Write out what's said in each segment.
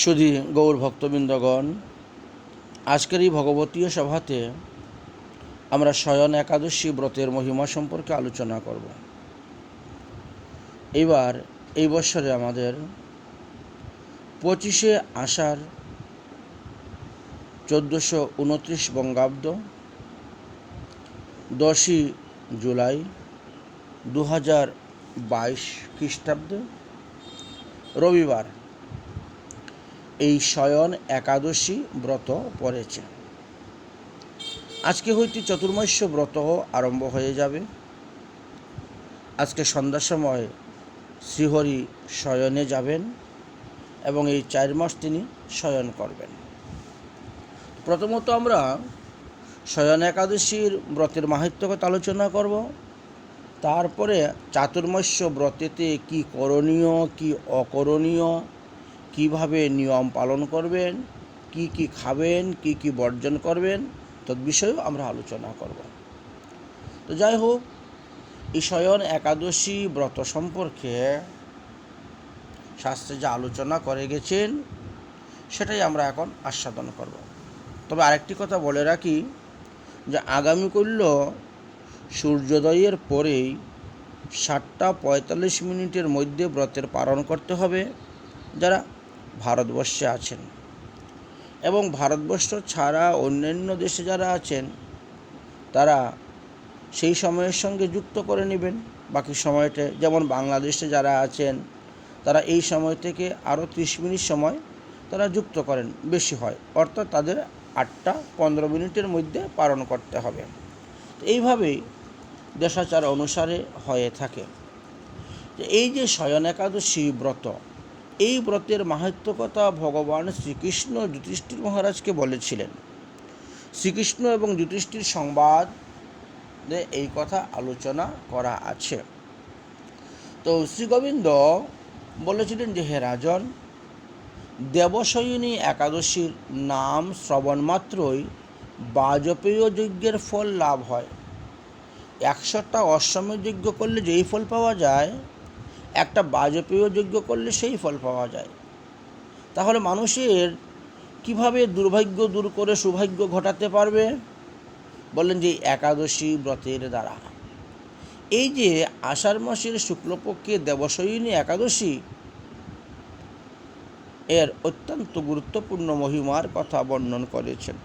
সুধী গৌর ভক্তবৃন্দগণ, আজকের এই ভগবতীয় সভাতে আমরা শয়ন একাদশী ব্রতের মহিমা সম্পর্কে আলোচনা করব। এইবার এই বৎসরে আমাদের 25শে আষাঢ় 1429 বঙ্গাব্দ, 10ই জুলাই 2022 খ্রিস্টাব্দ রবিবার এই শয়ন একাদশী ব্রত পড়েছে। আজকে হইতে চতুর্মাস্য ব্রত আরম্ভ হয়ে যাবে। আজকে সন্ধ্যার সময় শ্রীহরি শয়নে যাবেন এবং এই 4 মাস তিনি শয়ন করবেন। প্রথমত আমরা শয়ন একাদশীর ব্রতের মাহাত্ম্য কথা আলোচনা করব। তারপরে চাতুর্মাস্য ব্রতেতে কি করণীয় কি অকরণীয়, কিভাবে নিয়ম পালন করবেন, কি খাবেন, কি বর্জন করবেন, তদ্বিষয়েও আমরা আলোচনা করব। তো যাই হোক, এই শয়ন একাদশী ব্রত সম্পর্কে শাস্ত্রে যা আলোচনা করে গেছেন সেটাই আমরা এখন আস্বাদন করব। তবে আরেকটি কথা বলে রাখি যে আগামীকাল সূর্যোদয়ের পরেই 7:45 মধ্যে ব্রতের পালন করতে হবে যারা ভারতবর্ষে আছেন, এবং ভারতবর্ষ ছাড়া অন্যান্য দেশে যারা আছেন তারা সেই সময়ের সঙ্গে যুক্ত করে নেবেন বাকি সময়টা। যেমন বাংলাদেশে যারা আছেন তারা এই সময় থেকে আরও 30 মিনিট সময় তারা যুক্ত করেন, বেশি হয়, অর্থাৎ তাদের 8:15 মধ্যে পালন করতে হবে। এইভাবেই দেশাচার অনুসারে হয়ে থাকে। এই যে শয়ন একাদশী ব্রত, এই ব্রতের মাহাত্ম্য কথা ভগবান শ্রীকৃষ্ণ যুধিষ্ঠির মহারাজকে বলেছিলেন। শ্রীকৃষ্ণ এবং যুধিষ্ঠির সংবাদে এই কথা আলোচনা করা আছে। তো শ্রীগোবিন্দ বলেছিলেন যে, হে রাজন, দেবশয়িনী একাদশীর নাম শ্রবণ মাত্রই বাজপেয় যজ্ঞের ফল লাভ হয়। 100টা অশ্বমেধ যজ্ঞ করলে যেই ফল পাওয়া যায়, একটা বাজপেয় যজ্ঞ করলে সেই ফল পাওয়া যায়। তাহলে মানুষের কিভাবে দুর্ভাগ্য দূর করে সৌভাগ্য ঘটাতে পারবে? বললেন যে একাদশী ব্রতের দ্বারা। এই যে আষাঢ় মাসের শুক্লপক্ষে দেবশয়িনী একাদশী, এর অত্যন্ত গুরুত্বপূর্ণ মহিমার কথা বর্ণন করেছেন।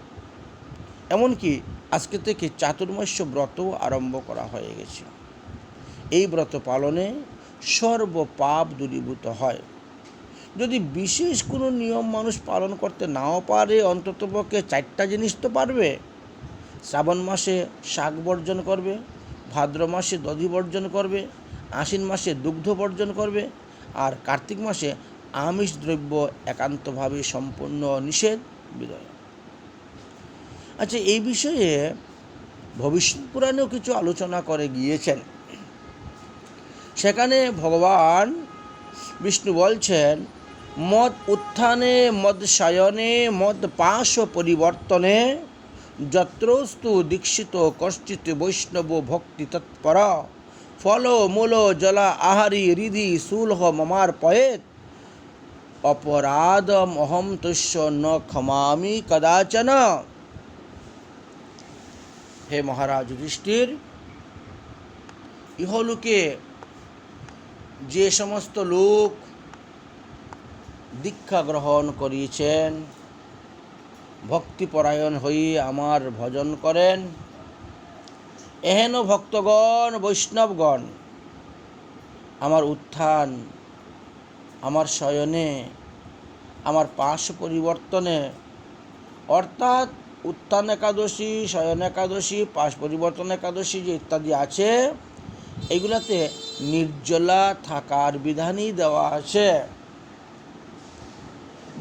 এমনকি আজকে থেকে চাতুর্মাস্য ব্রতও আরম্ভ করা হয়ে গেছে। এই ব্রত পালনে সর্বপাপ দূরীভূত হয়। যদি বিশেষ কোনো নিয়ম মানুষ পালন করতে নাও পারে, অন্ততপক্ষে 4টা জিনিস তো পারবে। শ্রাবণ মাসে শাক বর্জন করবে, ভাদ্র মাসে দধি বর্জন করবে, আশ্বিন মাসে দুগ্ধ বর্জন করবে, আর কার্তিক মাসে আমিষ দ্রব্য একান্তভাবে সম্পূর্ণ নিষেধ বিধয়। আচ্ছা, এই বিষয়ে ভবিষ্যৎ পুরাণেও কিছু আলোচনা করে গিয়েছেন। সেখানে ভগবান বিষ্ণু বলছেন, মদ উত্থানে মদ সায়নে মদ পাশ পরিবর্তনে যত্রস্তু দীক্ষিত কশ্চিৎ বৈষ্ণব ভক্তি তৎপর ফল মূল জলা আহারি হৃদি শূলহ মমার পয়েত অপরাধম অহম তুষ্য ন ক্ষমামি কদাচন। হে মহারাজ যুধিষ্ঠির, ইহলোকে যে সমস্ত লোক দীক্ষা গ্রহণ করিয়েছেন, ভক্তিপরায়ণ হয়ে আমার ভজন করেন, এহেন ভক্তগণ বৈষ্ণবগণ আমার উত্থান, আমার শয়নে, আমার পাশ পরিবর্তনে, অর্থাৎ উত্থান একাদশী, শয়ন একাদশী, পাশ পরিবর্তন একাদশী যে ইত্যাদি আছে, এগুলাতে নির্জলা থাকার বিধানই দেওয়া আছে।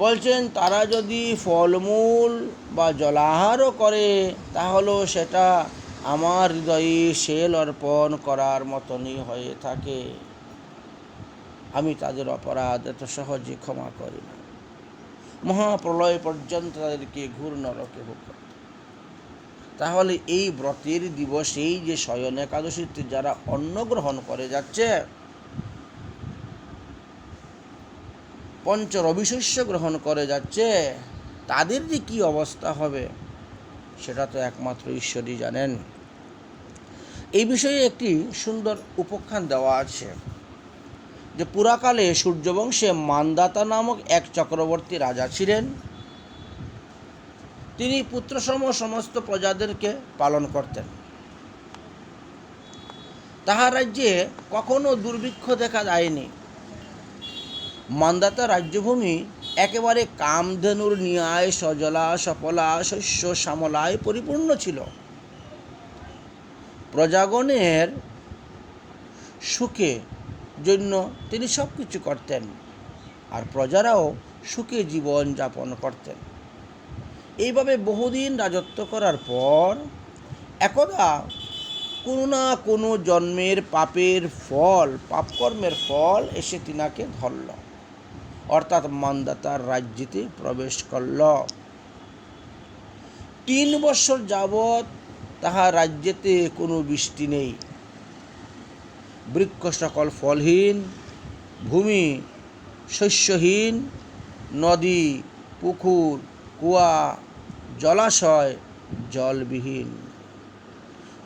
বলছেন তারা যদি ফলমূল বা জলাহারও করে তাহলেও সেটা আমার হৃদয়ে সেল অর্পণ করার মতনই হয়ে থাকে। আমি তাদের অপরাধ এত সহজে ক্ষমা করি না। মহাপ্রলয় পর্যন্ত তাদেরকে ঘুর নরকে ভোগ করতে। তাহলে এই ব্রতের দিবসেই যে শয়ন একাদশীতে যারা অন্ন গ্রহণ করে যাচ্ছে, পঞ্চ রবিশস্য গ্রহণ করে যাচ্ছে, তাদের যে কী অবস্থা হবে সেটা তো একমাত্র ঈশ্বরই জানেন। এই বিষয়ে একটি সুন্দর উপাখ্যান দেওয়া আছে যে পুরাকালে সূর্যবংশে মান্দাতা নামক এক চক্রবর্তী রাজা ছিলেন। তিনি পুত্রসম সমস্ত প্রজাদেরকে পালন করতেন। তাহার রাজ্যে কখনো দুর্ভিক্ষ দেখা যায়নি। মান্দাতা রাজ্যভূমি একেবারে কামধেনুর ন্যায় সজলা সফলা শস্য শ্যামলায় পরিপূর্ণ ছিল। প্রজাগণের সুখে জন্য তিনি সব কিছু করতেন, আর প্রজারাও সুখে জীবন যাপন করতেন। এইভাবে বহুদিন রাজত্ব করার পর একদা কোনো না কোনো জন্মের পাপকর্মের ফল এসে তিনাকে ধরল, অর্থাৎ মান্দাতার রাজ্যেতে প্রবেশ করল। 3 বছর যাবৎ তাহার রাজ্যেতে কোনো বৃষ্টি নেই। বৃক্ষ সকল ফলহীন, ভূমি শস্যহীন, নদী পুকুর কুয়া জলাশয় জলবিহীন।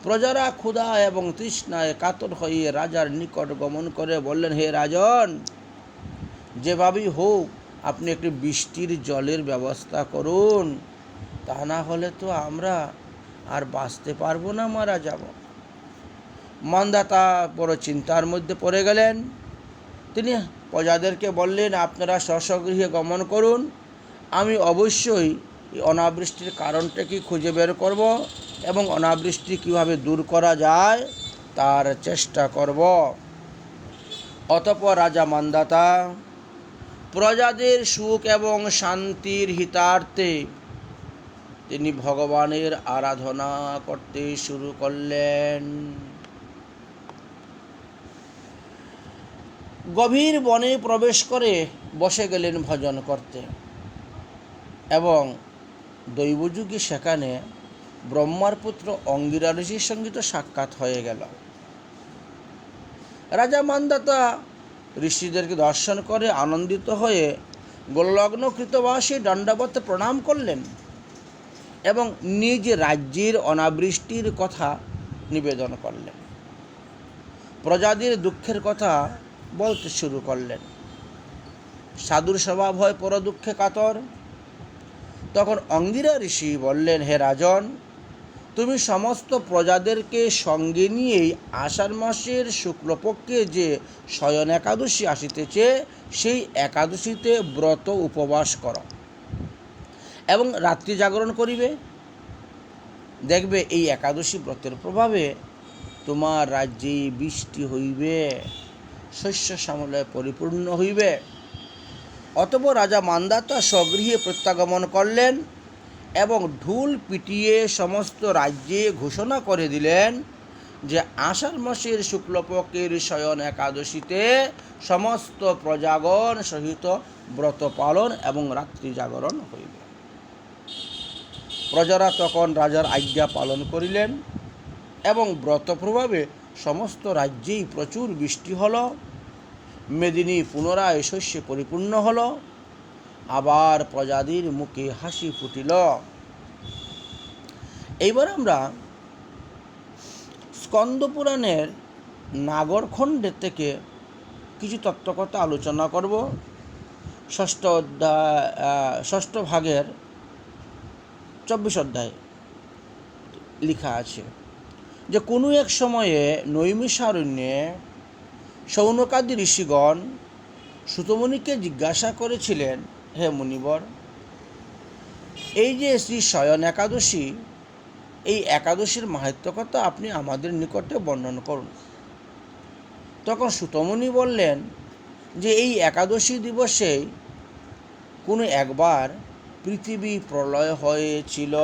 প্রজারা ক্ষুধা এবং তৃষ্ণায় কাতর হয়ে রাজার নিকট গমন করে বললেন, হে রাজন, যেভাবেই হোক আপনি একটি বৃষ্টির জলের ব্যবস্থা করুন, তা না হলে তো আমরা আর বাঁচতে পারবো না, মারা যাব। মান্দাতা বড় চিন্তার মধ্যে পড়ে গেলেন। তিনি প্রজাদেরকে বললেন, আপনারা স্বগৃহে গমন করুন, আমি অবশ্যই এই অনাবৃষ্টির কারণটা কি খুঁজে বের করব এবং অনাবৃষ্টি কীভাবে দূর করা যায় তার চেষ্টা করব। অতঃপর রাজা মান্দাতা প্রজাদের সুখ এবং শান্তির হিতার্থে তিনি ভগবানের আরাধনা করতে শুরু করলেন। গভীর বনে প্রবেশ করে বসে গেলেন ভজন করতে, এবং দৈবযুগে সেখানে ব্রহ্মার পুত্র অঙ্গিরা ঋষির সঙ্গে তো সাক্ষাৎ হয়ে গেল। রাজা মান্দাতা ঋষিদেরকে দর্শন করে আনন্দিত হয়ে গোলগ্ন কৃতবাসী দণ্ডবত প্রণাম করলেন এবং নিজ রাজ্যের অনাবৃষ্টির কথা নিবেদন করলেন। প্রজাদের দুঃখের কথা বলতে শুরু করলেন। সাধুর স্বভাব হয় পর দুঃখে কাতর। তখন অঙ্গিরা ঋষি বললেন, হে রাজন, তুমি সমস্ত প্রজাদেরকে সঙ্গে নিয়েই আষাঢ় মাসের শুক্লপক্ষে যে শয়ন একাদশী আসিতেছে, সেই একাদশীতে ব্রত উপবাস করো এবং রাত্রি জাগরণ করিবে। দেখবে এই একাদশী ব্রতের প্রভাবে তোমার রাজ্যে বৃষ্টি হইবে, শস্য শ্যামলায় পরিপূর্ণ হইবে। অতঃপর রাজা মান্দাতা স্বগৃহে প্রত্যাগমন করলেন এবং ঢুল পিটিয়ে সমস্ত রাজ্যে ঘোষণা করে দিলেন যে আষাঢ় মাসের শুক্লপক্ষের শয়ন একাদশীতে সমস্ত প্রজাগণ সহিত ব্রত পালন এবং রাত্রি জাগরণ হইবে। প্রজারা তখন রাজার আজ্ঞা পালন করিলেন এবং ব্রত প্রভাবে সমস্ত রাজ্যেই প্রচুর বৃষ্টি হল। মেদিনী পুনরায় শস্যে পরিপূর্ণ হল। আবার প্রজাদের মুখে হাসি ফুটিল। এইবার আমরা স্কন্দ পুরাণের নাগরখণ্ডের থেকে কিছু তত্ত্বকথা আলোচনা করব। ষষ্ঠ ভাগের 24 অধ্যায় লেখা আছে যে কোনো এক সময়ে নৈমিষারণ্যে শৌনকাদি ঋষিগণ সুতমুনিকে জিজ্ঞাসা করেছিলেন, হে মুনিবর, এই যে শ্রী শয়ন একাদশী, এই একাদশীর মাহাত্ম্য কথা আপনি আমাদের নিকটে বর্ণন করুন। তখন সুতমুনি বললেন যে এই একাদশী দিবসে কোনো একবার পৃথিবী প্রলয় হয়েছিল।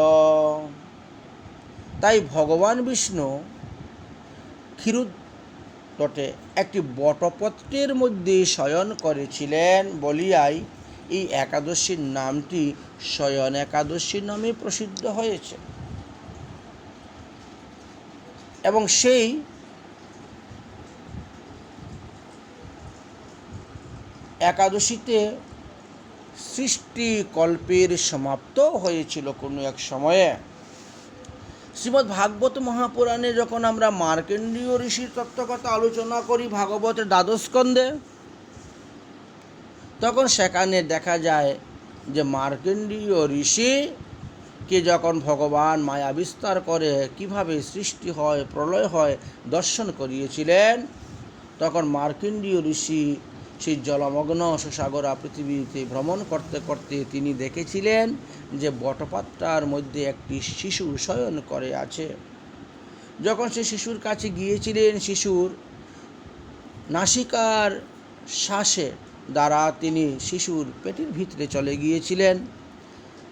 তাই ভগবান বিষ্ণু ক্ষীরতটে একটি বটপত্রের মধ্যে শয়ন করেছিলেন বলিয়াই এই একাদশীর নামটি শয়ন একাদশী নামে প্রসিদ্ধ হয়েছে। এবং সেই একাদশীতে সৃষ্টিকল্পের সমাপ্ত হয়েছিল কোনো এক সময়ে। শ্রীমদ্ ভাগবত মহাপুরাণে যখন আমরা মার্কণ্ডেয় ঋষির তত্ত্বকথা আলোচনা করি ভাগবতের দ্বাদশ স্কন্ধে, তখন সেখানে দেখা যায় যে মার্কণ্ডেয় ঋষিকে যখন ভগবান মায়া বিস্তার করে কিভাবে সৃষ্টি হয় প্রলয় হয় দর্শন করিয়েছিলেন, তখন মার্কণ্ডেয় ঋষি সেই জলমগ্ন সুসাগরা পৃথিবীতে ভ্রমণ করতে করতে তিনি দেখেছিলেন যে বটপাত্রার মধ্যে একটি শিশু শয়ন করে আছে। যখন সে শিশুর কাছে গিয়েছিলেন, শিশুর নাসিকার শ্বাসে দ্বারা তিনি শিশুর পেটের ভিতরে চলে গিয়েছিলেন।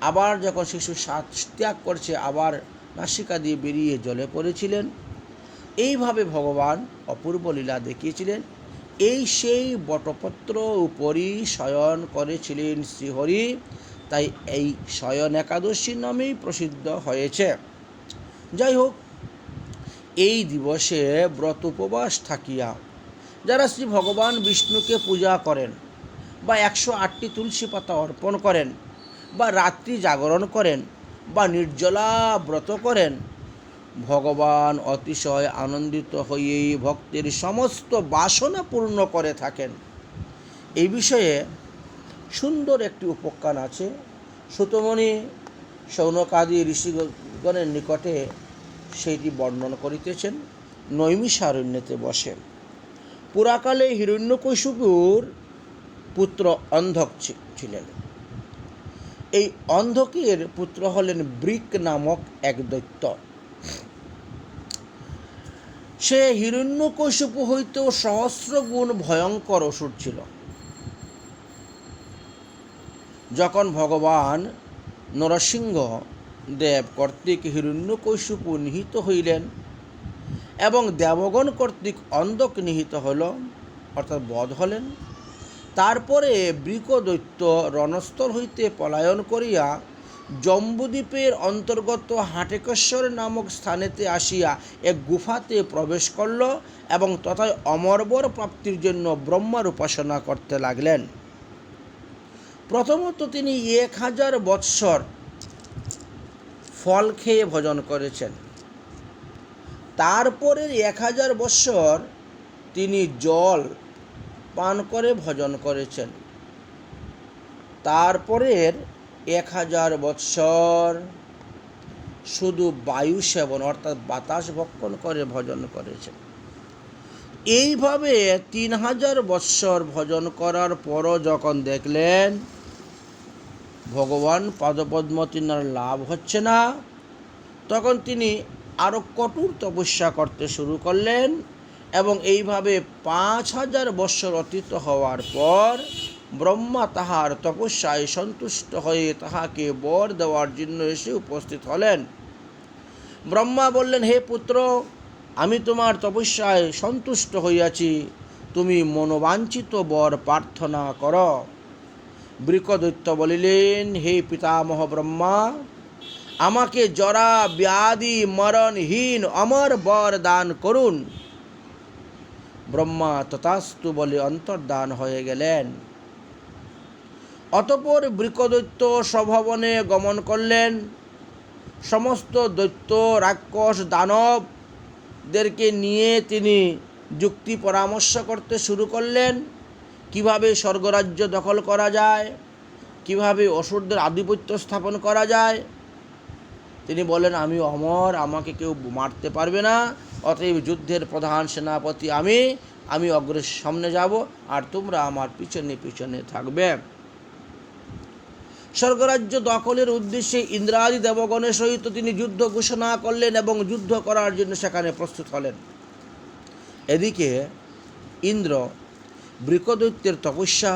আবার যখন শিশু শ্বাস ত্যাগ করছে, আবার নাসিকা দিয়ে বেরিয়ে জলে পড়েছিলেন। এইভাবে ভগবান অপূর্ব লীলা দেখিয়েছিলেন। এই সেই বটপত্র উপরই শয়ন করেছিলেন শ্রীহরি, তাই এই শয়ন একাদশী নামেই প্রসিদ্ধ হয়েছে। যাই হোক, এই দিবসে ব্রত উপবাস থাকিয়া যারা শ্রী ভগবান বিষ্ণুকে পূজা করেন বা 108টি তুলসী পাতা অর্পণ করেন বা রাত্রি জাগরণ করেন বা নির্জলা ব্রত করেন, ভগবান অতিশয় আনন্দিত হয়েই ভক্তের সমস্ত বাসনা পূর্ণ করে থাকেন। এই বিষয়ে সুন্দর একটি উপাখ্যান আছে। সুতমণি শৌনকাদি ঋষিগণের নিকটে সেইটি বর্ণন করিতেছেন নৈমিষারণ্যেতে বসে। পুরাকালে হিরণ্যকশিপুর পুত্র অন্ধক ছিলেন। এই অন্ধকের পুত্র হলেন বৃক নামক এক দৈত্য। সে হিরণ্যকশিপু হইতেও সহস্র গুণ ভয়ঙ্কর অসুর ছিল। যখন ভগবান নরসিংহ দেব কর্তৃক হিরণ্যকশিপু নিহিত হইলেন এবং দেবগণ কর্তৃক অন্ধক নিহিত হল, অর্থাৎ বধ হলেন, তারপরে বৃকদৈত্য রণস্থল হইতে পলায়ন করিয়া জম্বুদ্বীপের অন্তর্গত হাটেকেশ্বর নামক স্থানেতে আসিয়া এক গুফাতে প্রবেশ করল এবং তথায় অমরবর প্রাপ্তির জন্য ব্রহ্মার উপাসনা করতে লাগলেন। প্রথমত তিনি 1000 বৎসর ফল খেয়ে ভজন করেছেন। তারপরের 1000 বৎসর তিনি জল পান করে ভজন করেছেন। তারপরের 1000 বৎসর শুধু বায়ু সেবন অর্থাৎ বাতাস ভক্ষণ করে ভজন করেছেন। এইভাবে 3000 বৎসর ভজন করার পরও যখন দেখলেন ভগবান পাদপদ্ম তিনার লাভ হচ্ছে না, তখন তিনি আরও কঠোর তপস্যা করতে শুরু করলেন এবং এইভাবে 5000 বৎসর অতীত হওয়ার পর ব্রহ্মা তাহার তপস্যায় সন্তুষ্ট হয়ে তাহাকে বর দেওয়ার জন্য এসে উপস্থিত হলেন। ব্রহ্মা বললেন, হে পুত্র, আমি তোমার তপস্যায় সন্তুষ্ট হইয়াছি, তুমি মনোবাঞ্ছিত বর প্রার্থনা কর। বৃকদৈত্য বলিলেন, হে পিতামহ ব্রহ্মা, আমাকে জরা ব্যাধি মরণহীন অমর বর দান করুন। ব্রহ্মা তথাস্তু বলে অন্তর্ধান হয়ে গেলেন। অতঃপর বৃকদৈত্য স্বভবনে গমন করলেন। সমস্ত দৈত্য রাক্ষস দানবদেরকে নিয়ে তিনি যুক্তি পরামর্শ করতে শুরু করলেন, কিভাবে স্বর্গরাজ্য দখল করা যায়, কিভাবে অসুরদের আধিপত্য স্থাপন করা যায়। তিনি বলেন, আমি অমর, আমাকে কেউ মারতে পারবে না, অতএব যুদ্ধের প্রধান সেনাপতি আমি অগ্রের সামনে যাব আর তোমরা আমার পিছনে পিছনে থাকবে। স্বর্গরাজ্য দখলের উদ্দেশ্যে ইন্দ্রাদি দেবগণের সহিত তিনি যুদ্ধ ঘোষণা করলেন এবং যুদ্ধ করার জন্য সেখানে প্রস্তুত হলেন। এদিকে ইন্দ্র বৃকদৈত্যের তপস্যা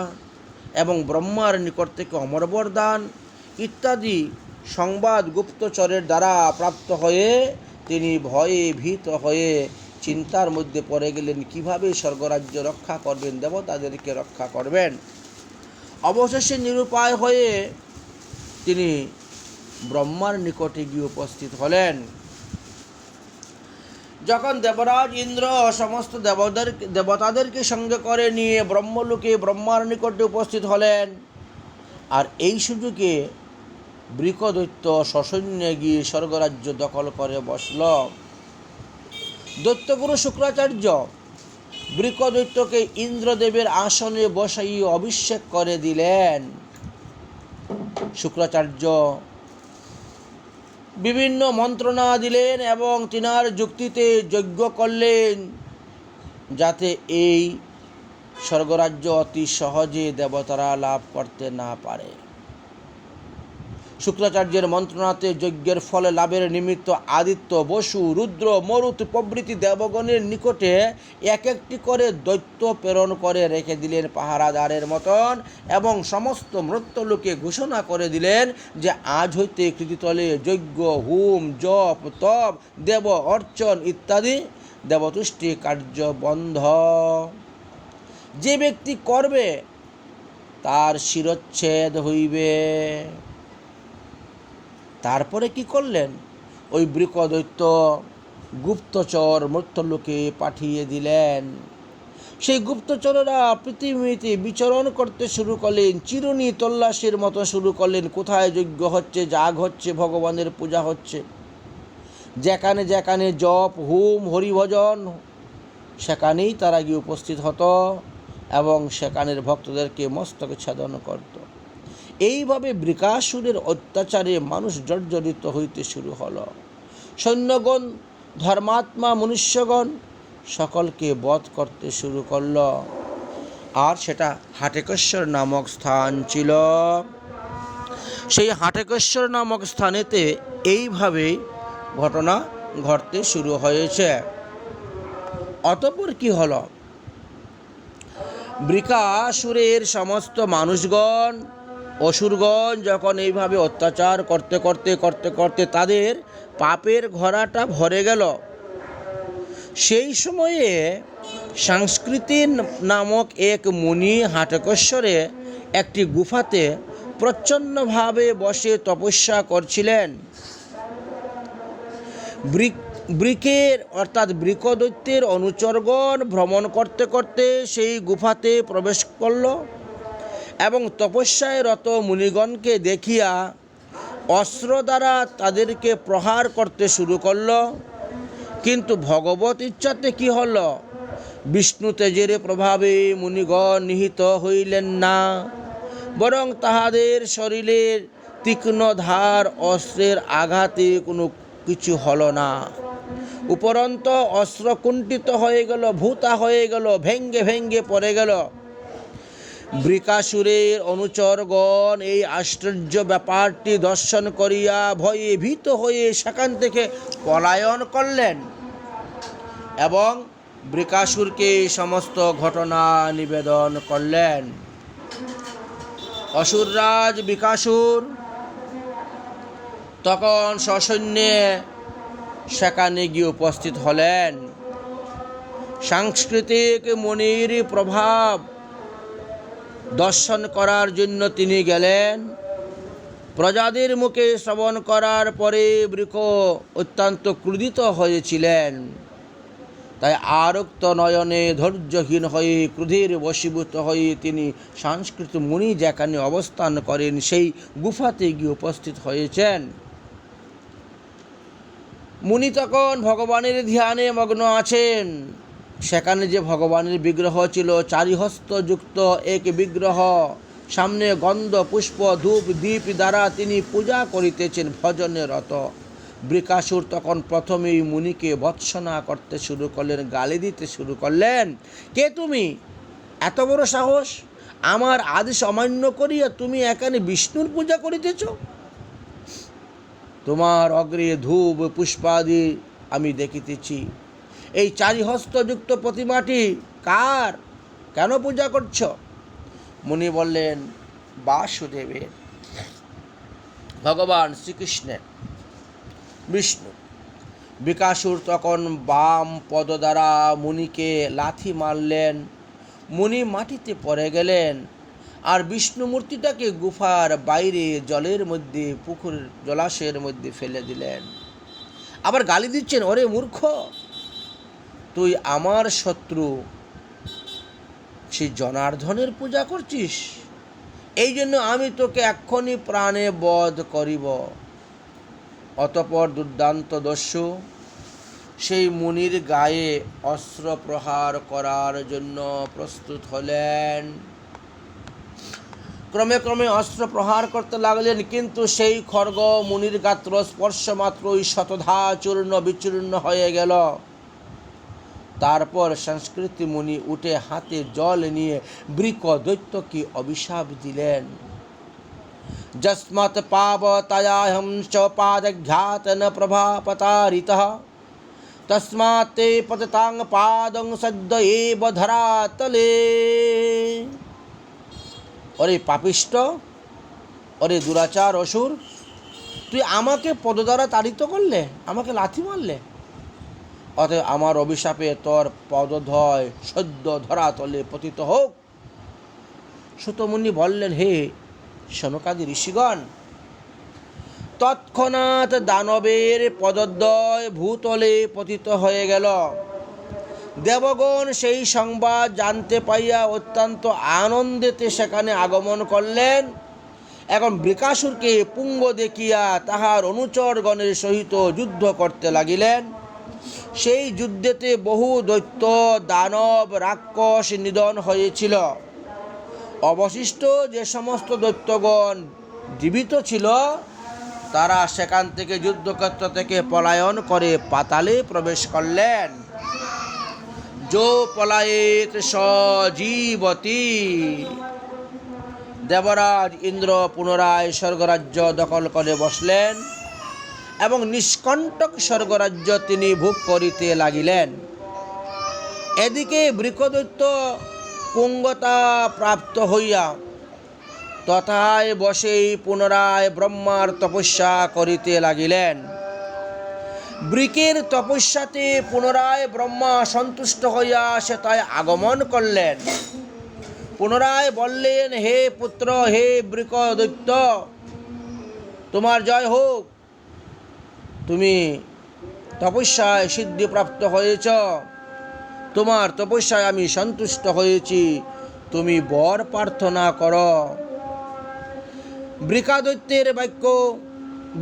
এবং ব্রহ্মার নিকট থেকে অমরবরদান ইত্যাদি সংবাদ গুপ্তচরের দ্বারা প্রাপ্ত হয়ে তিনি ভয়ে ভীত হয়ে চিন্তার মধ্যে পড়ে গেলেন, কিভাবে স্বর্গরাজ্য রক্ষা করবেন, দেবতাদেরকে রক্ষা করবেন। অবশেষে নিরুপায় হয়ে তিনি ব্রহ্মার নিকটে গিয়ে উপস্থিত হলেন। যখন দেবরাজ ইন্দ্র সমস্ত দেবতাদেরকে সঙ্গে করে নিয়ে ব্রহ্মলোকে ব্রহ্মার নিকটে উপস্থিত হলেন আর এই সুযোগে বৃকদৈত্য সসৈন্যে গিয়ে স্বর্গরাজ্য দখল করে বসল। দৈত্যগুরু শুক্রাচার্য বৃকদৈত্যকে ইন্দ্রদেবের আসনে বসাইয়ে অভিষেক করে দিলেন। শুক্রাচার্য বিভিন্ন মন্ত্রণা দিলেন এবং তিনার যুক্তিতে যজ্ঞ করলেন যাতে এই স্বর্গরাজ্য অতি সহজে দেবতারা লাভ করতে না পারে। শুক্রাচার্যের মন্ত্রণাতে যজ্ঞের ফলে লাভের নিমিত্ত আদিত্য, বসু, রুদ্র, মরুত প্রভৃতি দেবগণের নিকটে এক একটি করে দৈত্য প্রেরণ করে রেখে দিলেন পাহারাদারের মতন, এবং সমস্ত মৃত্যুলোকে ঘোষণা করে দিলেন যে আজ হইতে কৃতিতলে যজ্ঞ, হোম, জপ, তপ, দেব অর্চন ইত্যাদি দেবতুষ্টি কার্য বন্ধ। যে ব্যক্তি করবে তার শিরচ্ছেদ হইবে। তারপরে কি করলেন? ওই বৃকদৈত্য গুপ্তচর মৃত্যুলোকে পাঠিয়ে দিলেন। সেই গুপ্তচরেরা পৃথিবীতে বিচরণ করতে শুরু করলেন, চিরুনি তল্লাশির মতো শুরু করলেন। কোথায় যজ্ঞ হচ্ছে, যাগ হচ্ছে, ভগবানের পূজা হচ্ছে, যেখানে যেখানে জপ, হোম, হরিভজন, সেখানেই তারা গিয়ে উপস্থিত হতো এবং সেখানের ভক্তদেরকে মস্তকে ছেদন করত। এইভাবে বৃকাসুরের অত্যাচারে মানুষ জর্জরিত হইতে শুরু হলো। সৈন্যগণ, ধর্মাত্মা মনুষ্যগণ সকলকে বধ করতে শুরু করল। আর সেটা হাটেকেশ্বর নামক স্থান ছিল। সেই হাটেকেশ্বর নামক স্থানেতে এইভাবে ঘটনা ঘটতে শুরু হয়েছে। অতঃপর কি হলো? বৃকাসুরের সমস্ত মানুষগণ, অসুরগণ যখন এইভাবে অত্যাচার করতে করতে করতে করতে তাদের পাপের ঘোড়াটা ভরে গেল, সেই সময়ে সংস্কৃতি নামক এক মুনি হাটেকেশ্বরে একটি গুফাতে প্রচ্ছন্নভাবে বসে তপস্যা করছিলেন। বৃকের অর্থাৎ বৃকদৈত্যের অনুচরগণ ভ্রমণ করতে করতে সেই গুফাতে প্রবেশ করল এবং তপস্যায় রত মুনিগণকে দেখিয়া অস্ত্র দ্বারা তাদেরকে প্রহার করতে শুরু করল। কিন্তু ভগবত ইচ্ছাতে কি হল? বিষ্ণু তেজের প্রভাবে মুনিগণ নিহত হইলেন না, বরং তাহাদের শরীরের তীক্ষ্ণ ধার অস্ত্রের আঘাতে কোনো কিছু হলো না। উপরন্ত অস্ত্র কুণ্ঠিত হয়ে গেল, ভূতা হয়ে গেল, ভেঙ্গে ভেঙ্গে পড়ে গেল। বৃকাসুরের অনুচরগণ এই আশ্চর্য ব্যাপারটি দর্শন করিয়া ভয়ে ভীত হয়ে সেখান থেকে পলায়ন করলেন এবং বৃকাসুরকে সমস্ত ঘটনা নিবেদন করলেন। অসুররাজ বৃকাসুর তখন সসৈন্যে সেখানে গিয়ে উপস্থিত হলেন। সাংস্কৃতিক মুনির প্রভাব দর্শন করার জন্য তিনি গেলেন। প্রজাদের মুখে শ্রবণ করার পরে বৃক অত্যন্ত ক্রোধিত হয়েছিলেন। তাই আরক্ত নয়নে ধৈর্যহীন হয়ে ক্রোধের বশীভূত হয়ে তিনি সংস্কৃত মুনি যেখানে অবস্থান করেন সেই গুফাতে গিয়ে উপস্থিত হয়েছেন। মুনি তখন ভগবানের ধ্যানে মগ্ন আছেন। সেখানে যে ভগবানের বিগ্রহ ছিল, চারিহস্তযুক্ত এক বিগ্রহ, সামনে গন্ধ, পুষ্প, ধূপ, দীপ দ্বারা তিনি পূজা করিতেছেন, ভজনে রত। বৃকাসুর তখন প্রথমেই মুনিকে ভৎসনা করতে শুরু করলেন, গালি দিতে শুরু করলেন। কে তুমি? এত বড় সাহস! আমার আদেশ অমান্য করিয়া তুমি এখানে বিষ্ণুর পূজা করিতেছ? তোমার অগ্রে ধূপ পুষ্পাদি আমি দেখিতেছি। এই চারিহস্তযুক্ত প্রতিমাটি কার? কেন পূজা করছ? মুনি বললেন, বাসুদেবের, ভগবান শ্রীকৃষ্ণের, বিষ্ণু। বৃকাসুর তখন বাম পদ দ্বারা মুনিকে লাথি মারলেন। মুনি মাটিতে পড়ে গেলেন আর বিষ্ণু মূর্তিটাকে গুফার বাইরে জলের মধ্যে, পুকুর জলাশয়ের মধ্যে ফেলে দিলেন। আবার গালি দিচ্ছেন, ওরে মূর্খ, তুই আমার শত্রু, সেই জনার্দনের পূজা করছিস? এই জন্য আমি তোকে এক্ষুনি প্রাণে বধ করিব। অতঃপর দুর্দান্ত দস্যু সেই মুনির গায়ে অস্ত্র প্রহার করার জন্য প্রস্তুত হলেন। ক্রমে ক্রমে অস্ত্র প্রহার করতে লাগলেন, কিন্তু সেই খড়গ মুনির গাত্র স্পর্শ মাত্রই শতধা চূর্ণ বিচূর্ণ হয়ে গেল। তারপর সংস্কৃতি মুনি উঠে হাতে জল নিয়ে বৃক দৈত্যকে অভিশাপ দিলেন। যস্মাৎ পাবতায়াহং চ পাদঘাত ন প্রভাপতারিতঃ তস্মাৎ তে পততাং পাদং সদ্য এব ধরাতলে। ওরে পাপিষ্ট, ওরে দুরাচার অসুর, তুই আমাকে পদদ্বারা তাড়িত করলে, আমাকে লাথি মারলে, অতএব আমার অভিশাপে তোর পদধয় সদ্য ধরাতলে পতিত হোক। সুতমুনি বললেন, হে সনকাদি ঋষিগণ, তৎক্ষণাৎ দানবের পদদ্বয় ভূতলে পতিত হয়ে গেল। দেবগণ সেই সংবাদ জানতে পাইয়া অত্যন্ত আনন্দেতে সেখানে আগমন করলেন। এখন বৃকাসুরকে পুঙ্গ দেখিয়া তাহার অনুচরগণের সহিত যুদ্ধ করতে লাগিলেন। সেই যুদ্ধেতে বহু দৈত্য দানব রাক্ষস নিধন হয়েছিল। অবশিষ্ট যে সমস্ত দৈত্যগণ জীবিত ছিল, তারা সেখান থেকে যুদ্ধক্ষেত্র থেকে পলায়ন করে পাতালে প্রবেশ করলেন। যো পলায়েত স জীবতি। দেবরাজ ইন্দ্র পুনরায় স্বর্গরাজ্য দখল করে বসলেন এবং নিষ্কণ্টক স্বর্গরাজ্য তিনি ভোগ করিতে লাগিলেন। এদিকে বৃকদৈত্য পুঙ্গতা প্রাপ্ত হইয়া তথায় বসেই পুনরায় ব্রহ্মার তপস্যা করিতে লাগিলেন। বৃকের তপস্যাতে পুনরায় ব্রহ্মা সন্তুষ্ট হইয়া সেটায় আগমন করলেন। পুনরায় বললেন, হে পুত্র, হে বৃকদৈত্য, তোমার জয় হোক। তুমি তপস্যায় সিদ্ধিপ্রাপ্ত হয়েছ, তোমার তপস্যায় আমি সন্তুষ্ট হয়েছি, তুমি বর প্রার্থনা করো। বৃকাদৈত্যের বাক্য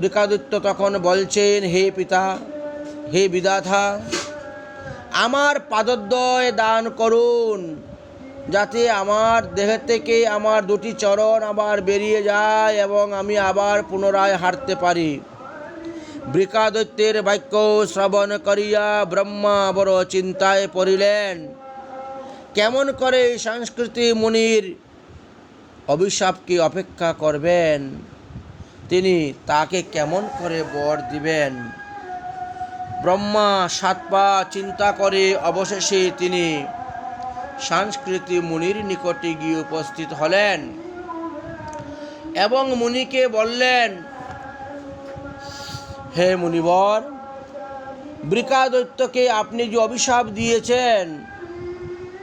বৃকাদৈত্য তখন বলছেন, হে পিতা, হে বিধাতা, আমার পাদদ্বয় দান করুন, যাতে আমার দেহ থেকে আমার দুটি চরণ আবার বেরিয়ে যায় এবং আমি আবার পুনরায় হাঁটতে পারি। বৃকাদৈত্যের বাক্য শ্রবণ করিয়া ব্রহ্মা বড় চিন্তায় পড়িলেন। কেমন করে সংস্কৃতি মুনির অভিশাপকে অপেক্ষা করবেন, তিনি তাকে কেমন করে বর দিবেন। ব্রহ্মা 7 পা চিন্তা করে অবশেষে তিনি সংস্কৃতি মুনির নিকটে গিয়ে উপস্থিত হলেন এবং মুনিকে বললেন, হে মুনিবর, বৃকাদৈত্যকে আপনি যে অভিশাপ দিয়েছেন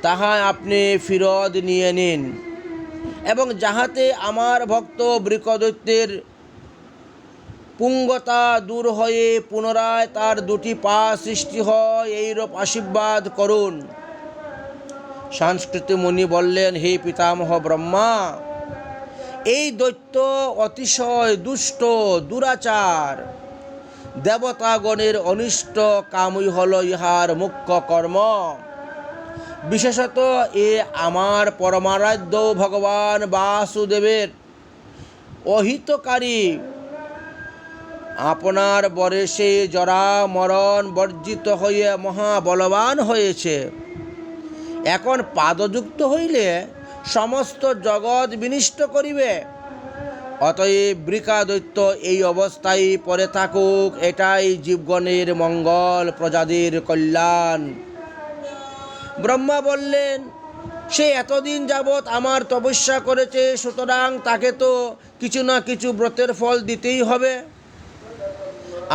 তাহা আপনি ফিরত নিয়ে নিন এবং যাহাতে আমার ভক্ত বৃকদৈত্যের পুঙ্গতা দূর হয়ে পুনরায় তার দুটি পা সৃষ্টি হয়, এইরূপ আশীর্বাদ করুন। সংস্কৃতি মুনি বললেন, হে পিতামহ ব্রহ্মা, এই দৈত্য অতিশয় দুষ্ট, দুরাচার। দেবতাগণের অনিষ্ট কামই হল ইহার মুখ্য কর্ম। বিশেষত এ আমার পরমারাধ্য ভগবান বাসুদেবের অহিতকারী। আপনার বরেশে জরা মরণ বর্জিত হয়ে মহাবলবান হয়েছে। এখন পাদযুক্ত হইলে সমস্ত জগৎ বিনষ্ট করিবে। অতএব বৃকাদৈত্য এই অবস্থায় পড়ে থাকুক, এটাই জীবগণের মঙ্গল, প্রজাদের কল্যাণ। ব্রহ্মা বললেন, সে এতদিন যাবৎ আমার তপস্যা করেছে, সুতরাং তাকে তো কিছু না কিছু ব্রতের ফল দিতেই হবে।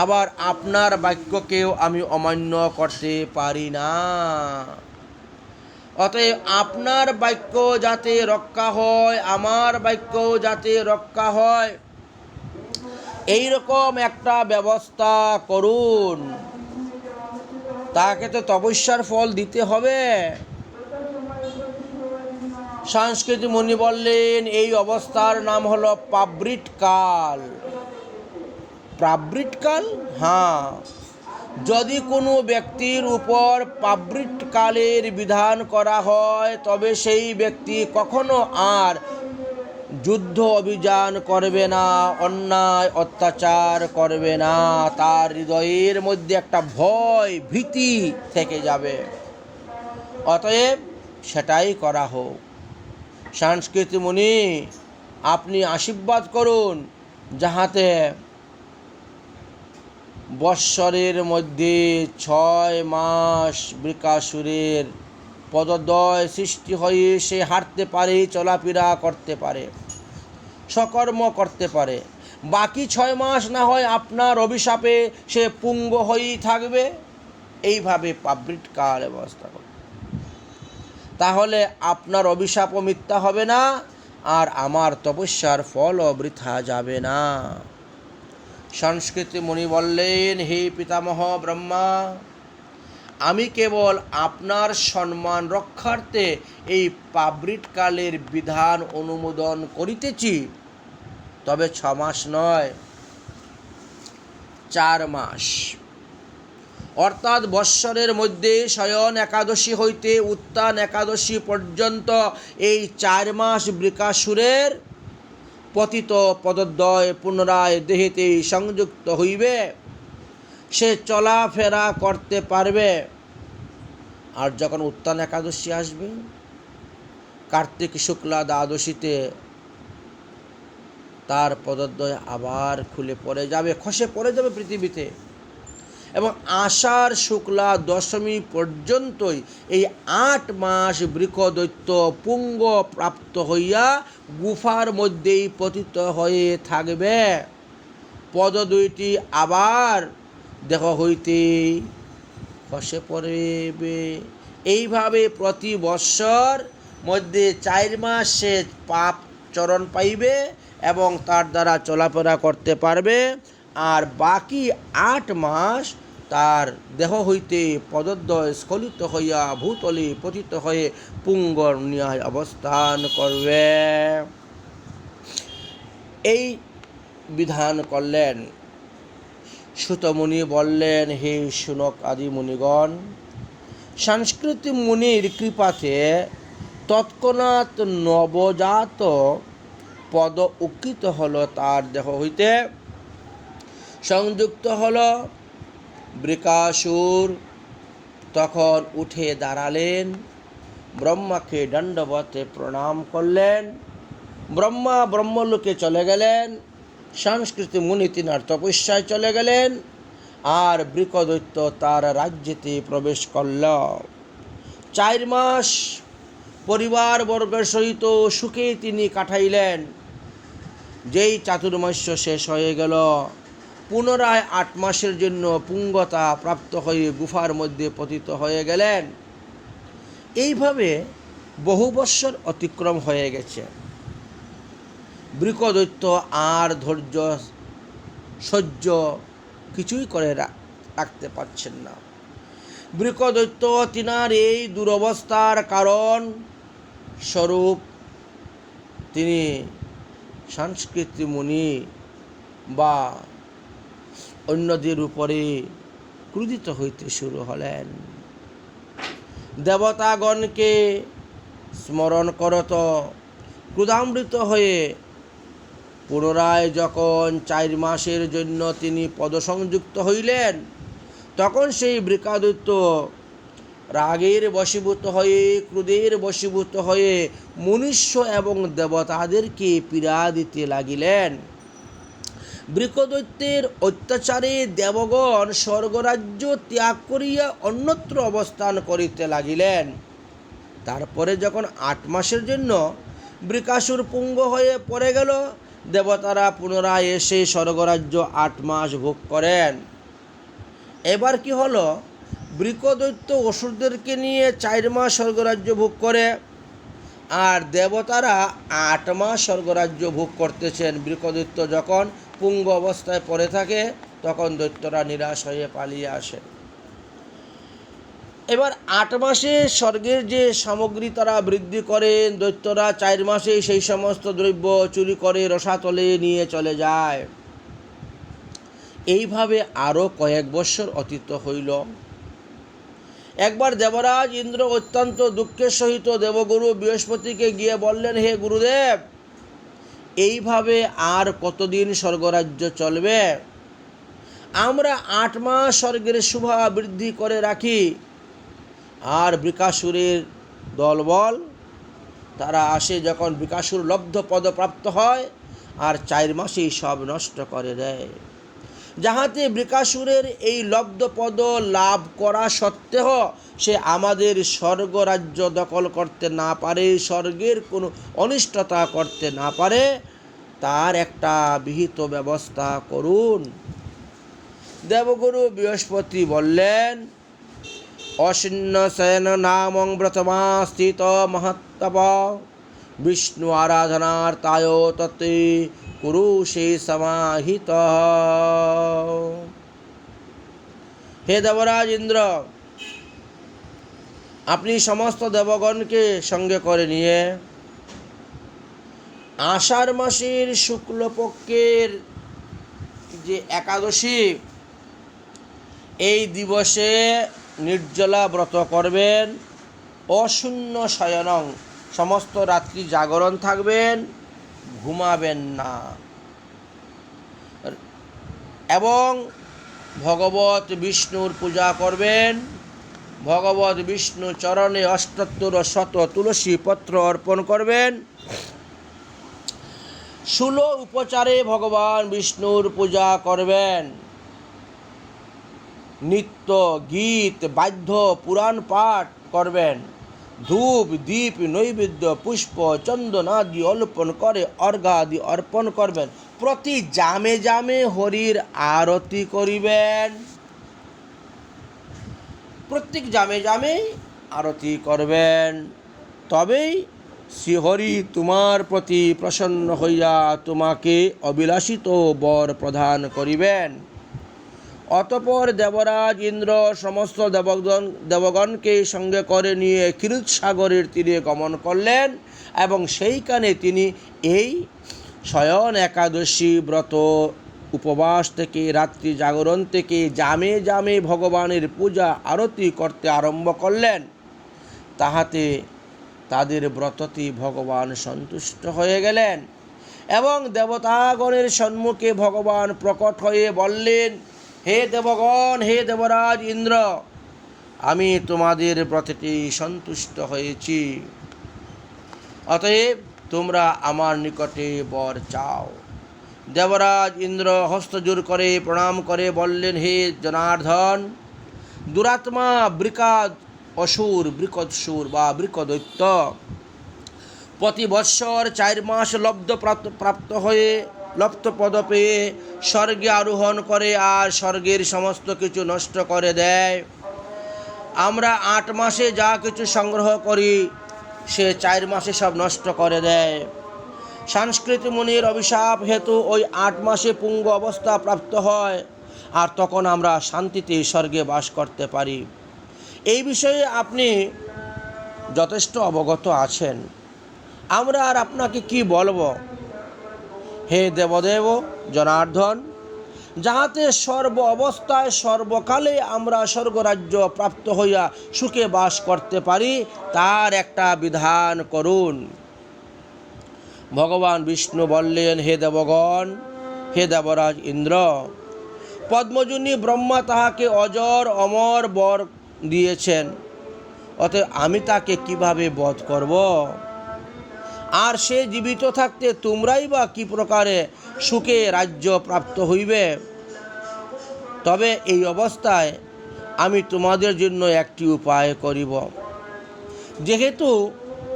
আবার আপনার বাক্যকেও আমি অমান্য করতে পারি না। অতএব আপনার বাক্য যাতে রক্ষা হয়, আমার বাক্য যাতে রক্ষা হয়, এই রকম একটা ব্যবস্থা করুন। তাকে তো তপস্যার ফল দিতে হবে। সংস্কৃত মুনি বললেন এই অবস্থার নাম হলো প্রাবৃট কাল। প্রাবৃট কাল, হ্যাঁ, যদি কোনো ব্যক্তির উপর প্রাবৃট কালের বিধান করা হয় তবে সেই ব্যক্তি কখনো আর যুদ্ধ অভিযান করবে না, অন্যায় অত্যাচার করবে না, তার হৃদয়ের মধ্যে একটা ভয় ভীতি থেকে যাবে। অতএব সেটাই করা হোক। সংস্কৃত মুনি, আপনি আশীর্বাদ করুন যাহাতে বৎসরের মধ্যে 6 মাস বৃকাসুরের পদদ্বয় সৃষ্টি হয়ে সে হাঁটতে পারে, চলাফেরা করতে পারে, সকর্ম করতে পারে। বাকি 6 মাস না হয় আপনার অভিশাপে সে পুঙ্গ হয়েই থাকবে। এইভাবে প্রাবৃট কাল ব্যবস্থা করুন, তাহলে আপনার অভিশাপও মিথ্যা হবে না, আর আমার তপস্যার ফলও বৃথা যাবে না। সংস্কৃত মুনি বললেন, হে পিতামহ ব্রহ্মা, আমি কেবল আপনার সম্মান রক্ষার্থে এই প্রাবৃট কালের বিধান অনুমোদন করিতেছি, তবে 6 মাস নয়, 4 মাস, অর্থাৎ বৎসরের মধ্যে শয়ন একাদশী হইতে উত্থান একাদশী পর্যন্ত এই 4 মাস বৃকাসুরের পতিত পদদ্বয় পুনরায় দেহেতে সংযুক্ত হইবে, সে চলাফেরা করতে পারবে। আর যখন উত্থান একাদশী আসবে, কার্তিক শুক্লা দ্বাদশীতে তার পদদ্বয় আবার খুলে পড়ে যাবে, খসে পড়ে যাবে পৃথিবীতে, এবং আষাঢ় শুক্লা দশমী পর্যন্তই এই 8 মাস বৃকদৈত্য পুঙ্গ প্রাপ্ত হইয়া গুফার মধ্যেই পতিত হয়ে থাকবে। পদ দুইটি আবার দেহ হইতে খসে পড়বে। এইভাবে প্রতি বৎসর মধ্যে 4 মাস সে পাপ চরণ পাইবে এবং তার দ্বারা চলাফেরা করতে পারবে, আর বাকি 8 মাস তার দেহ হইতে পদদ্বয় স্খলিত হইয়া ভূতলে পতিত হয়ে পুঙ্গ ন্যায় অবস্থান করবে। এই বিধান করলেন। সুতমুনি বললেন, হে শুনক আদি মুনিগণ, সংস্কৃত মুনির কৃপাতে তৎক্ষণাৎ নবজাত পদ উত্থিত হল, তার দেহ হইতে সংযুক্ত হল। বৃকাসুর তখন উঠে দাঁড়ালেন, ব্রহ্মাকে দণ্ডবতে প্রণাম করলেন। ব্রহ্মা ব্রহ্মলোকে চলে গেলেন, সংস্কৃত মুনি তিনার তপস্যায় চলে গেলেন, আর বৃকদৈত্য তার রাজ্যেতে প্রবেশ করল। 4 মাস পরিবারবর্গের সহিত সুখে তিনি কাটাইলেন। যেই চাতুর্মাস্য শেষ হয়ে গেল, পুনরায় 8 মাসের জন্য পুঙ্গতা প্রাপ্ত হয়ে গুফার মধ্যে পতিত হয়ে গেলেন। এইভাবে বহু বৎসর অতিক্রম হয়ে গেছে। বৃকদৈত্য আর ধৈর্য সহ্য কিছুই করে রাখতে পারছেন না। বৃকদৈত্য তিনার এই দুরবস্থার কারণ স্বরূপ তিনি সংস্কৃত মুনি বা অন্যদের উপরে ক্রোধিত হইতে শুরু হলেন। দেবতাগণকে স্মরণ করত ক্রোধামৃত হয়ে পুনরায় যখন 4 মাসের জন্য তিনি পদসংযুক্ত হইলেন, তখন সেই বৃকদৈত্য রাগের বশীভূত হয়ে, ক্রোধের বশীভূত হয়ে মনুষ্য এবং দেবতাদেরকে পীড়া দিতে লাগিলেন। বৃকদৈত্যের অত্যাচারে দেবগণ স্বর্গরাজ্য ত্যাগ করিয়া অন্যত্র অবস্থান করিতে লাগিলেন। তারপরে যখন 8 মাসের জন্য বৃকাসুর পুঙ্গ হয়ে পড়ে গেল, দেবতারা পুনরায় এসে স্বর্গরাজ্য 8 মাস ভোগ করেন। এবার কি হলো, বৃকদৈত্য অসুরদেরকে নিয়ে 4 মাস স্বর্গরাজ্য ভোগ করে, আর দেবতারা 8 মাস স্বর্গরাজ্য ভোগ করতেছেন। বৃকদৈত্য যখন পুঙ্গ অবস্থায় পড়ে থাকে, তখন দৈত্যরা নিরাশ হয়ে পালিয়ে আসে। এবার 8 মাসে স্বর্গের যে সামগ্রী তারা বৃদ্ধি করেন, দৈত্যরা 4 মাসে সেই সমস্ত দ্রব্য চুরি করে রসাতলে নিয়ে চলে যায়। এইভাবে আরও কয়েক বৎসর অতীত হইল। একবার দেবরাজ ইন্দ্র অত্যন্ত দুঃখের সহিত দেবগুরু বৃহস্পতিকে গিয়ে বললেন, হে গুরুদেব, এইভাবে আর কতদিন স্বর্গরাজ্য চলবে? আমরা 8 মাস স্বর্গের শোভা বৃদ্ধি করে রাখি, আর বৃকাসুরের দলবল তারা আসে যখন বৃকাসুর লব্ধ পদ প্রাপ্ত হয়, আর 4 মাসেই সব নষ্ট করে দেয়। যাহাতে বৃকাসুরের এই লব্ধ পদ লাভ করা সত্ত্বেও সে আমাদের স্বর্গরাজ্য দখল করতে না পারে, স্বর্গের কোনো অনিষ্টতা করতে না পারে, তার একটা বিহিত ব্যবস্থা করুন। দেবগুরু বৃহস্পতি বললেন, অশিন্ন সেন নামং ব্রতমা স্থিত মহাত্তপ বিষ্ণু আরাধনার তায় ততে কুরু সে সমাহিত। হে দেবরাজ ইন্দ্র, আপনি সমস্ত দেবগণকে সঙ্গে করে নিয়ে আষাঢ় মাসের শুক্লপক্ষের যে একাদশী, এই দিবসে নির্জলা ব্রত করবেন। অশূন্য শয়নং, সমস্ত রাত্রি জাগরণ থাকবেন, ঘুমাবেন না। এবং ভগবত বিষ্ণুর পূজা করবেন। ভগবত বিষ্ণু চরণে 78 তুলসী পত্র অর্পণ করবেন। 16 উপচারে ভগবান বিষ্ণুর পূজা করবেন। নিত্য গীত বাদ্য পুরাণ পাঠ করবেন। ধূপ দীপ নৈবেদ্য পুষ্প চন্দনাদি অর্পণ করে অর্ঘ্যাদি অর্পণ করবেন। প্রতি জামে জামে হরির আরতি করিবেন। প্রত্যেক জামে জামে আরতি করবেন, তবেই শ্রীহরি তোমার প্রতি প্রসন্ন হইয়া তোমাকে অবিলাসিত বর প্রদান করিবেন। অতঃপর দেবরাজ ইন্দ্র সমস্ত দেবগণকে সঙ্গে করে নিয়ে ক্ষীরসাগরের তীরে গমন করলেন, এবং সেইখানে তিনি এই শয়ন একাদশী ব্রত উপবাস থেকে, রাত্রি জাগরণ থেকে জামে জামে ভগবানের পূজা আরতি করতে আরম্ভ করলেন। তাহাতে তাদের ব্রতটি ভগবান সন্তুষ্ট হয়ে গেলেন, এবং দেবতাগণের সম্মুখে ভগবান প্রকট হয়ে বললেন, হে দেবগণ, হে দেবরাজ ইন্দ্র, আমি তোমাদের ব্রতটি সন্তুষ্ট হয়েছি, অতএব তোমরা আমার নিকটে বর চাও। দেবরাজ ইন্দ্র হস্তজোড় করে প্রণাম করে বললেন, হে জনার্দন, দুরাত্মা বৃকাদ অসুর, বৃকদসুর বা বৃকদৈত্য প্রতি বৎসর 4 মাস প্রাপ্ত হয়ে লব্ধ পদ পেয়ে স্বর্গে আরোহণ করে আর স্বর্গের সমস্ত কিছু নষ্ট করে দেয়। আমরা 8 মাসে যা কিছু সংগ্রহ করি সে 4 মাসে সব নষ্ট করে দেয়। সংস্কৃত মুনির অভিশাপ হেতু ওই 8 মাসে পুঙ্গ অবস্থা প্রাপ্ত হয়, আর তখন আমরা শান্তিতে স্বর্গে বাস করতে পারি। এই বিষয়ে আপনি যথেষ্ট অবগত আছেন, আমরা আর আপনাকে কি বলবো। হে দেবদেব জনার্দন, যাহাতে সর্ব অবস্থায় সর্বকালে আমরা স্বর্গরাজ্য প্রাপ্ত হইয়া সুখে বাস করতে পারি, তার একটা বিধান করুন। ভগবান বিষ্ণু বললেন, হে দেবগণ, হে দেবরাজ ইন্দ্র, পদ্মজনী ব্রহ্মা তাহাকে অজর অমর বর দিয়েছেন, অতএব আমি তাকে কিভাবে বধ করব? আর সে জীবিত থাকতে তোমরাই বা কি প্রকারে সুখে রাজ্য প্রাপ্ত হইবে? তবে এই অবস্থায় আমি তোমাদের জন্য একটি উপায় করিব। যেহেতু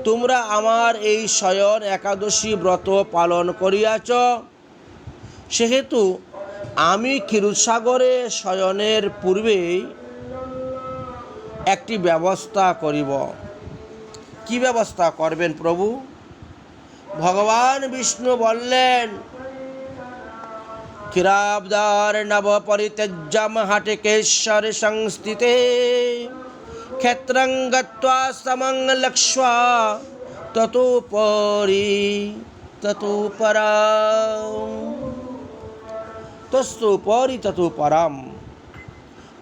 তোমরা আমার এই শয়ন একাদশী ব্রত পালন করিয়াছ, সেহেতু আমি ক্ষীরসাগরে শয়নের পূর্বেই একটি ব্যবস্থা করিব। কি ব্যবস্থা করবেন প্রভু? ভগবান বিষ্ণু বললেন, ক্ষীরাবদার নব পরিত্যজ্যম হাটিকেশ্বর সংস্থিতে ক্ষেত্রং গত্বা সমং লক্ষ্যা ততোপরি ততোপরাম তস্তোপরি ততোপরাম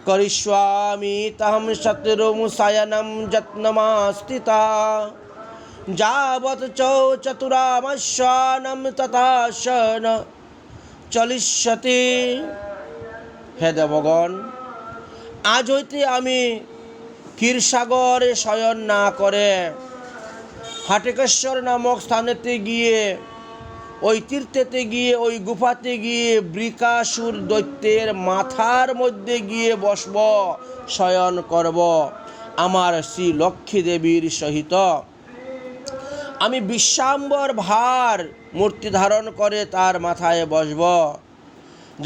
করিষ্যামি তহং শত্রুম সায়নম যত্নমাস্তিতা যাবৎ চ চতুরামস্যানম তথা শন চলিষ্যতি। হে দেবগণ, আজ হইতে আমি ক্ষীরসাগরে শয়ন না করে হাটিকেশ্বর নামক স্থানেতে গিয়ে, ওই তীর্থেতে গিয়ে, ওই গুফাতে গিয়ে বৃকাসুর দৈত্যের মাথার মধ্যে গিয়ে বসব, শয়ন করব আমার শ্রী লক্ষ্মী দেবীর সহিত। আমি বিশ্বাম্বর ভার মূর্তি ধারণ করে তার মাথায় বসব,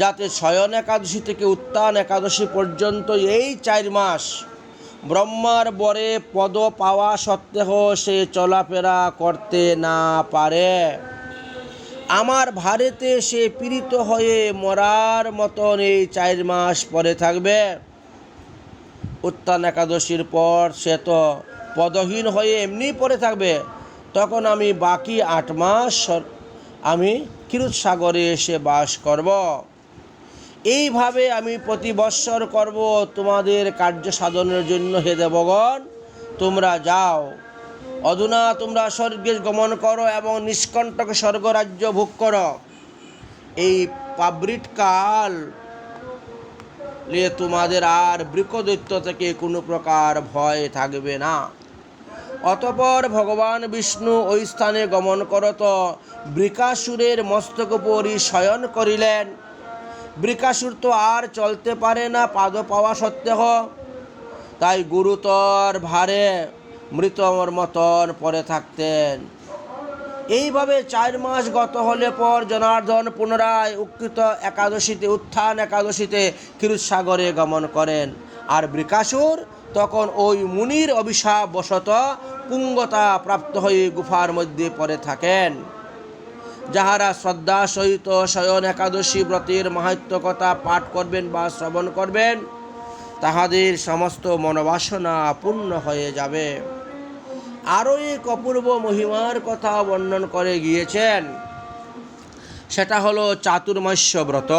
যাতে শয়ন একাদশী থেকে উত্থান একাদশী পর্যন্ত এই 4 মাস ব্রহ্মার বরে পদ পাওয়া সত্ত্বেও সে চলাফেরা করতে না পারে। আমার ভারেতে সে পীড়িত হয়ে মরার মতন এই 4 মাস পরে থাকবে। উত্থান একাদশীর পর সে তো পদহীন হয়ে এমনি পড়ে থাকবে। তখন আমি বাকি 8 মাস আমি ক্ষীরসাগরে এসে বাস করব। এইভাবে আমি প্রতি বৎসর করব তোমাদের কার্য সাধনের জন্য। হে দেবগণ, তোমরা যাও, অধুনা তোমরা স্বর্গে গমন করো এবং নিষ্কণ্টক স্বর্গরাজ্য ভোগ করো। এই পাবৃত কাল নিয়ে তোমাদের আর বৃকদৈত্য থেকে কোনো প্রকার ভয় থাকবে না। অতঃপর ভগবান বিষ্ণু ওই স্থানে গমন করত বৃকাসুরের মস্তক উপরই শয়ন করিলেন। বৃকাসুর তো আর চলতে পারে না পাদ পাওয়া সত্ত্বেও, তাই গুরুতর ভারে মৃতর মতন পড়ে থাকতেন। এইভাবে 4 মাস গত হলে পর জনার্দন পুনরায় উৎকৃত একাদশীতে, উত্থান একাদশীতে ক্ষীরসাগরে গমন করেন। আর বৃকাসুর তখন ওই মুনির অভিশাপ বশত পুঙ্গতা প্রাপ্ত হয়ে গুফার মধ্যে পড়ে থাকেন। যাহারা শ্রদ্ধা সহিত শয়ন একাদশী ব্রতের মাহাত্ম্য কথা পাঠ করবেন বা শ্রবণ করবেন, তাহাদের সমস্ত মনোবাসনা পূর্ণ হয়ে যাবে। আরও এক অপূর্ব মহিমার কথা বর্ণন করে গিয়েছেন, সেটা হলো চাতুর্মাস্য ব্রত।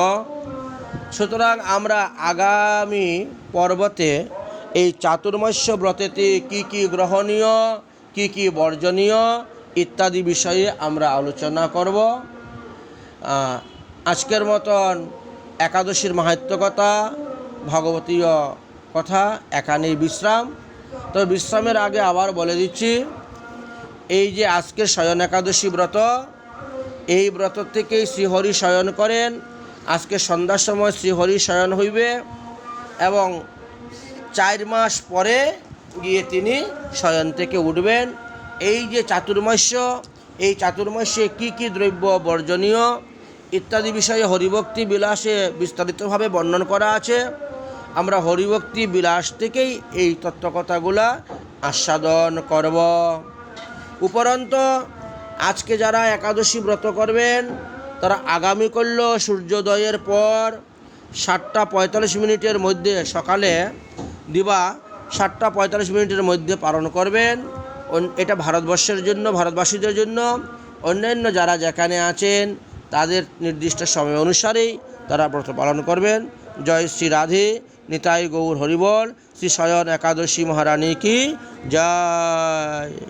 সুতরাং আমরা আগামী পর্বতে এই চাতুর্মাস্য ব্রতেতে কি কি গ্রহণীয়, কি কি বর্জনীয় ইত্যাদি বিষয়ে আমরা আলোচনা করব। আজকের মতন একাদশীর মাহাত্ম্য কথা, ভগবতীয় কথা এখানেই বিশ্রাম। তবে বিশ্রামের আগে আবার বলে দিচ্ছি, এই যে আজকের শয়ন একাদশী ব্রত, এই ব্রত থেকেই শ্রীহরি শয়ন করেন। আজকে সন্ধ্যার সময় শ্রীহরি শয়ন হইবে এবং 4 মাস পরে গিয়ে তিনি শয়ন থেকে উঠবেন। এই যে চাতুর্মাস্য, এই চাতুর্মাস্যে কি কি দ্রব্য বর্জনীয় ইত্যাদি বিষয়ে হরিভক্তি বিলাসে বিস্তারিতভাবে বর্ণন করা আছে। আমরা হরিভক্তি বিলাস থেকেই এই তত্ত্বকথাগুলা আস্বাদন করব। উপরন্ত আজকে যারা একাদশী ব্রত করবেন, তারা আগামীকাল সূর্যোদয়ের পর 7:45 মধ্যে, সকালে দিবা 7:45 মধ্যে পালন করবেন। এটা ভারতবর্ষের জন্য, ভারতবাসীদের জন্য। অন্যান্য যারা যেখানে আছেন তাদের নির্দিষ্ট সময় অনুসারেই তারা ব্রত পালন করবেন। জয় শ্রী রাধে, নিতাই গৌর হরিবল। শ্রী শয়ন একাদশী মহারানী কি জয়।